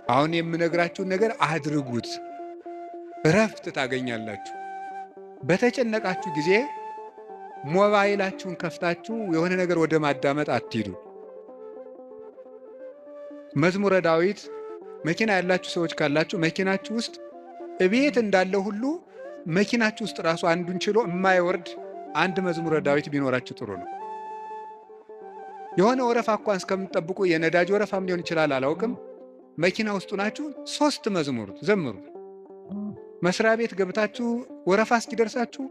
አሁን የምነግራችሁን ነገር አድርጉት፣ እረፍት ታገኛላችሁ። በተጨነቃችሁ ጊዜ ሞባይላችሁን ከፍታችሁ የሆነ ነገር ወደ ማዳመጥ አትሂዱ። መዝሙረ ዳዊት መኪና ያላችሁ ሰዎች ካላችሁ መኪናችሁ ውስጥ እቤት እንዳለው ሁሉ መኪናችሁ ውስጥ ራሱ አንዱን ችሎ የማይወርድ አንድ መዝሙረ ዳዊት ቢኖራችሁ ጥሩ ነው። የሆነ ወረፋ እንኳን እስከምትጠብቁ የነዳጅ ወረፋም ሊሆን ይችላል አላውቅም። መኪና ውስጡ ናችሁ 3 መዝሙር ዘምሩ። መስሪያ ቤት ገብታችሁ ወረፋ እስኪደርሳችሁ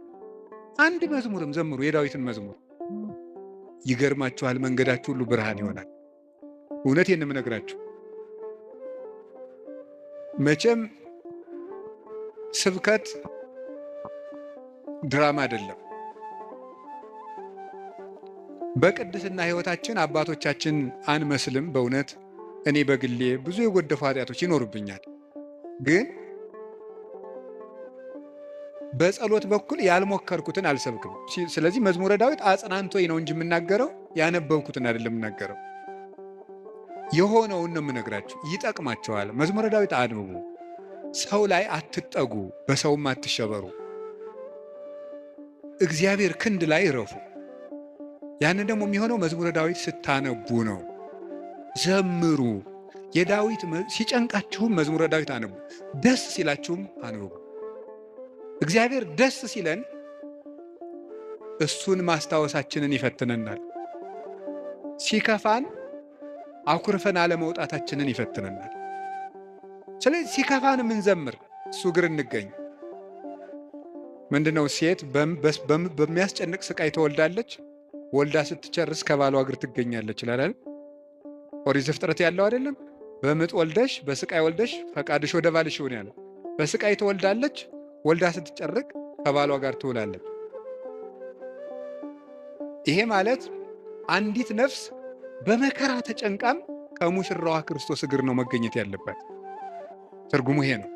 አንድ መዝሙርም ዘምሩ፣ የዳዊትን መዝሙር። ይገርማችኋል፣ መንገዳችሁ ሁሉ ብርሃን ይሆናል። እውነቴን ነው የምነግራችሁ። መቼም ስብከት ድራማ አይደለም። በቅድስና ሕይወታችን አባቶቻችን አንመስልም። በእውነት እኔ በግሌ ብዙ የጎደፉ ኃጢአቶች ይኖሩብኛል። ግን በጸሎት በኩል ያልሞከርኩትን አልሰብክም። ስለዚህ መዝሙረ ዳዊት አጽናንቶኝ ነው እንጂ የምናገረው ያነበብኩትን አይደለም የምናገረው። የሆነውን ነው የምነግራችሁ። ይጠቅማቸዋል። መዝሙረ ዳዊት አንብቡ። ሰው ላይ አትጠጉ፣ በሰውም አትሸበሩ። እግዚአብሔር ክንድ ላይ እረፉ። ያንን ደግሞ የሚሆነው መዝሙረ ዳዊት ስታነቡ ነው። ዘምሩ። የዳዊት ሲጨንቃችሁም መዝሙረ ዳዊት አንቡ፣ ደስ ሲላችሁም አንብቡ። እግዚአብሔር ደስ ሲለን እሱን ማስታወሳችንን ይፈትነናል። ሲከፋን አኩርፈን አለመውጣታችንን ይፈትነናል። ስለዚህ ሲከፋን የምንዘምር እሱ እግር እንገኝ። ምንድነው? ሴት በሚያስጨንቅ ስቃይ ትወልዳለች። ወልዳ ስትጨርስ ከባሏ እግር ትገኛለች ይላል። ኦሪት ዘፍጥረት ያለው አይደለም? በምጥ ወልደሽ በስቃይ ወልደሽ ፈቃድሽ ወደ ባልሽ ይሁን ያለ። በስቃይ ትወልዳለች። ወልዳ ስትጨርቅ ከባሏ ጋር ትውላለች። ይሄ ማለት አንዲት ነፍስ በመከራ ተጨንቃም ከሙሽራዋ ክርስቶስ እግር ነው መገኘት ያለባት። ትርጉሙ ይሄ ነው።